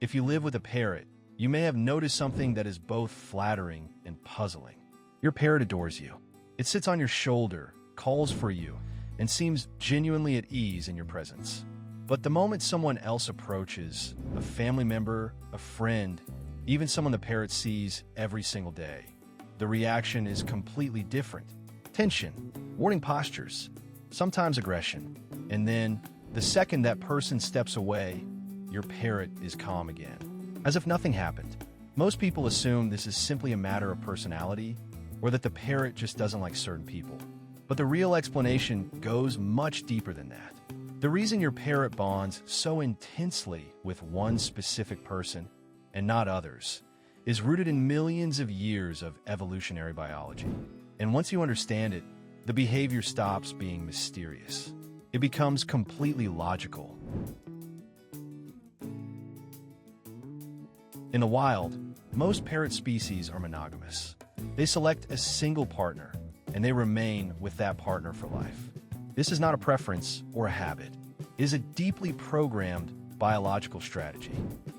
If you live with a parrot, you may have noticed something that is both flattering and puzzling. Your parrot adores you. It sits on your shoulder, calls for you, and seems genuinely at ease in your presence. But the moment someone else approaches, a family member, a friend, even someone the parrot sees every single day, the reaction is completely different. Tension, warning postures, sometimes aggression. And then, the second that person steps away, your parrot is calm again, as if nothing happened. Most people assume this is simply a matter of personality, or that the parrot just doesn't like certain people. But the real explanation goes much deeper than that. The reason your parrot bonds so intensely with one specific person and not others is rooted in millions of years of evolutionary biology. And once you understand it, the behavior stops being mysterious. It becomes completely logical. In the wild, most parrot species are monogamous. They select a single partner, and they remain with that partner for life. This is not a preference or a habit. It is a deeply programmed biological strategy.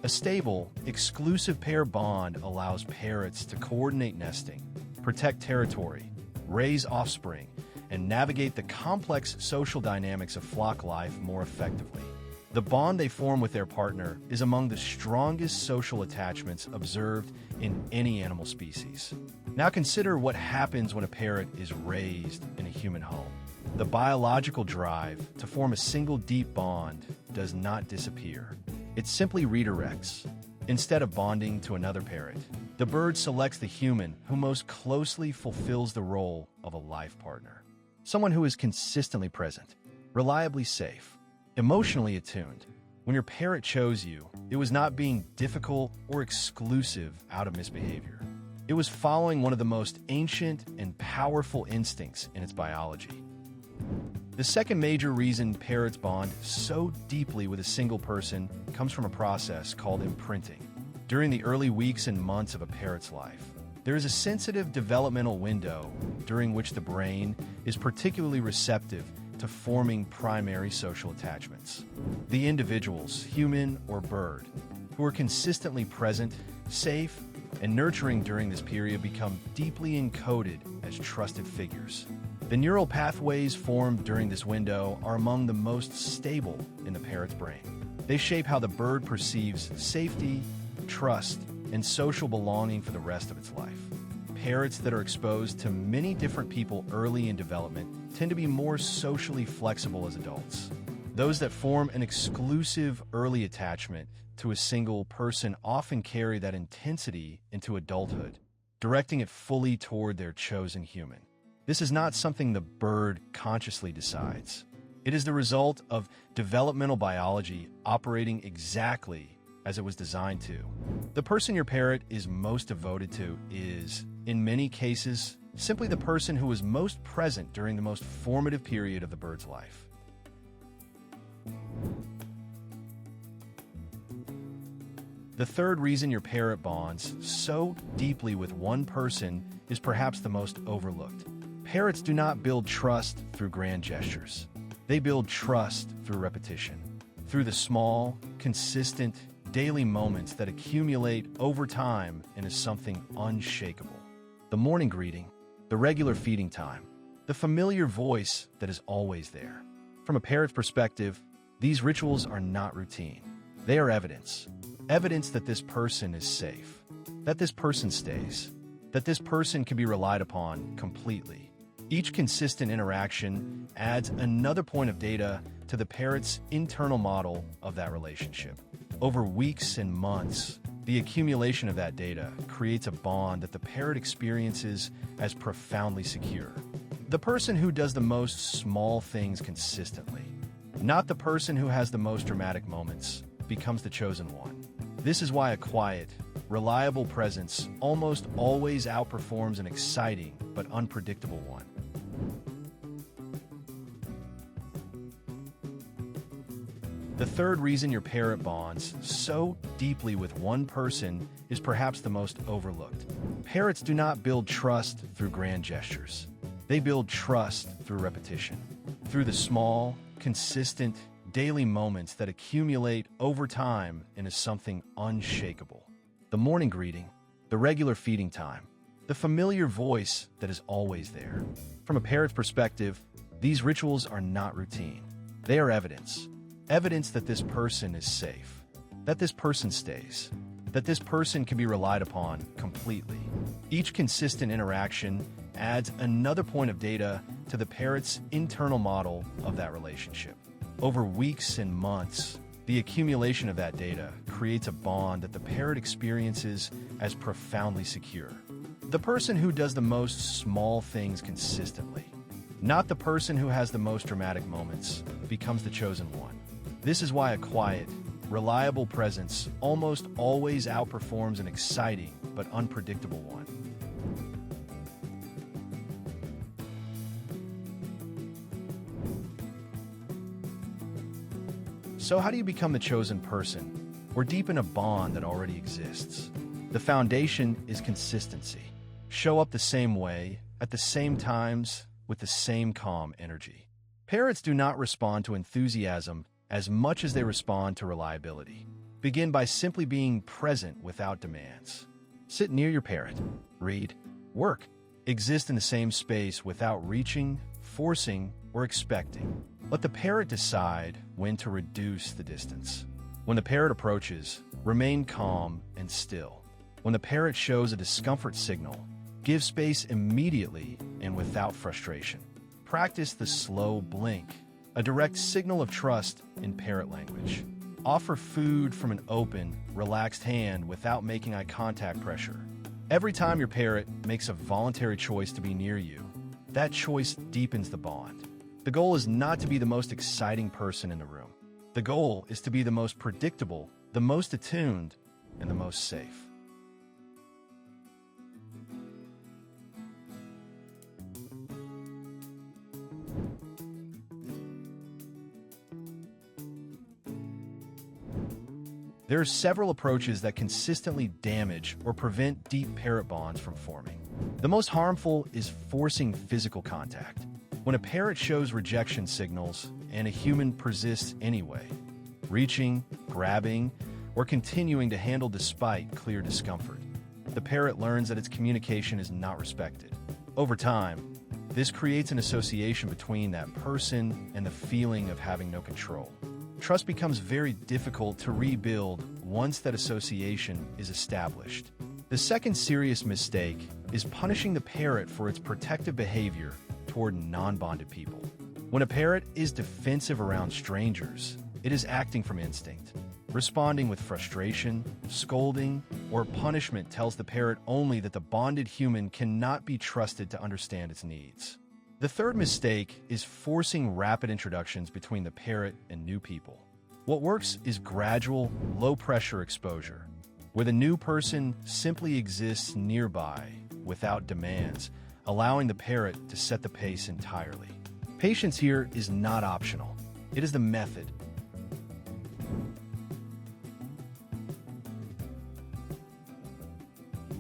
A stable, exclusive pair bond allows parrots to coordinate nesting, protect territory, raise offspring, and navigate the complex social dynamics of flock life more effectively. The bond they form with their partner is among the strongest social attachments observed in any animal species. Now consider what happens when a parrot is raised in a human home. The biological drive to form a single deep bond does not disappear. It simply redirects. Instead of bonding to another parrot, the bird selects the human who most closely fulfills the role of a life partner. Someone who is consistently present, reliably safe, emotionally attuned. When your parrot chose you, it was not being difficult or exclusive out of misbehavior. It was following one of the most ancient and powerful instincts in its biology. The second major reason parrots bond so deeply with a single person comes from a process called imprinting. During the early weeks and months of a parrot's life, there is a sensitive developmental window during which the brain is particularly receptive to forming primary social attachments. The individuals, human or bird, who are consistently present, safe, and nurturing during this period become deeply encoded as trusted figures. The neural pathways formed during this window are among the most stable in the parrot's brain. They shape how the bird perceives safety, trust, and social belonging for the rest of its life. Parrots that are exposed to many different people early in development tend to be more socially flexible as adults. Those that form an exclusive early attachment to a single person often carry that intensity into adulthood, directing it fully toward their chosen human. This is not something the bird consciously decides. It is the result of developmental biology operating exactly as it was designed to. The person your parrot is most devoted to is, in many cases, simply the person who is most present during the most formative period of the bird's life. The third reason your parrot bonds so deeply with one person is perhaps the most overlooked. Parrots do not build trust through grand gestures. They build trust through repetition, through the small, consistent, daily moments that accumulate over time into something unshakable. The morning greeting, the regular feeding time, the familiar voice that is always there. From a parrot's perspective, these rituals are not routine. They are evidence. Evidence that this person is safe, that this person stays, that this person can be relied upon completely. Each consistent interaction adds another point of data to the parrot's internal model of that relationship. Over weeks and months, the accumulation of that data creates a bond that the parrot experiences as profoundly secure. The person who does the most small things consistently, not the person who has the most dramatic moments, becomes the chosen one. This is why a quiet, reliable presence almost always outperforms an exciting but unpredictable one. The third reason your parrot bonds so deeply with one person is perhaps the most overlooked. Parrots do not build trust through grand gestures. They build trust through repetition, through the small, consistent, daily moments that accumulate over time into something unshakable. The morning greeting, the regular feeding time, the familiar voice that is always there. From a parrot's perspective, these rituals are not routine. They are evidence. Evidence that this person is safe, that this person stays, that this person can be relied upon completely. Each consistent interaction adds another point of data to the parrot's internal model of that relationship. Over weeks and months, the accumulation of that data creates a bond that the parrot experiences as profoundly secure. The person who does the most small things consistently, not the person who has the most dramatic moments, becomes the chosen one. This is why a quiet, reliable presence almost always outperforms an exciting but unpredictable one. So how do you become the chosen person or deepen a bond that already exists? The foundation is consistency. Show up the same way, at the same times, with the same calm energy. Parrots do not respond to enthusiasm as much as they respond to reliability. Begin by simply being present without demands. Sit near your parrot. Read. Work. Exist in the same space without reaching, forcing, or expecting. Let the parrot decide when to reduce the distance. When the parrot approaches, remain calm and still. When the parrot shows a discomfort signal, give space immediately and without frustration. Practice the slow blink, a direct signal of trust in parrot language. Offer food from an open, relaxed hand without making eye contact pressure. Every time your parrot makes a voluntary choice to be near you, that choice deepens the bond. The goal is not to be the most exciting person in the room. The goal is to be the most predictable, the most attuned, and the most safe. There are several approaches that consistently damage or prevent deep parrot bonds from forming. The most harmful is forcing physical contact. When a parrot shows rejection signals and a human persists anyway, reaching, grabbing, or continuing to handle despite clear discomfort, the parrot learns that its communication is not respected. Over time, this creates an association between that person and the feeling of having no control. Trust becomes very difficult to rebuild once that association is established. The second serious mistake is punishing the parrot for its protective behavior toward non-bonded people. When a parrot is defensive around strangers, it is acting from instinct. Responding with frustration, scolding, or punishment tells the parrot only that the bonded human cannot be trusted to understand its needs. The third mistake is forcing rapid introductions between the parrot and new people. What works is gradual, low-pressure exposure, where the new person simply exists nearby without demands, allowing the parrot to set the pace entirely. Patience here is not optional. It is the method.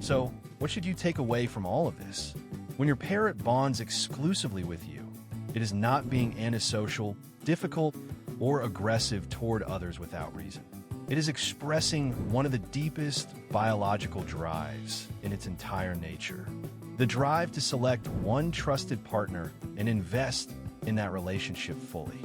So, what should you take away from all of this? When your parrot bonds exclusively with you, it is not being antisocial, difficult, or aggressive toward others without reason. It is expressing one of the deepest biological drives in its entire nature. The drive to select one trusted partner and invest in that relationship fully.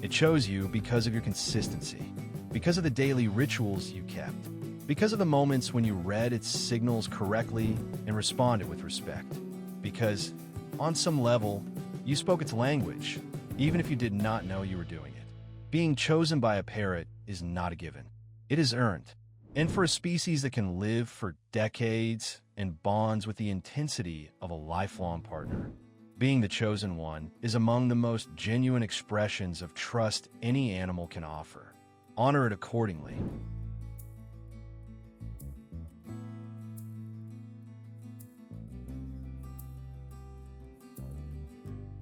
It chose you because of your consistency, because of the daily rituals you kept, because of the moments when you read its signals correctly and responded with respect, because, on some level, you spoke its language, even if you did not know you were doing it. Being chosen by a parrot is not a given. It is earned. And for a species that can live for decades and bonds with the intensity of a lifelong partner, being the chosen one is among the most genuine expressions of trust any animal can offer. Honor it accordingly.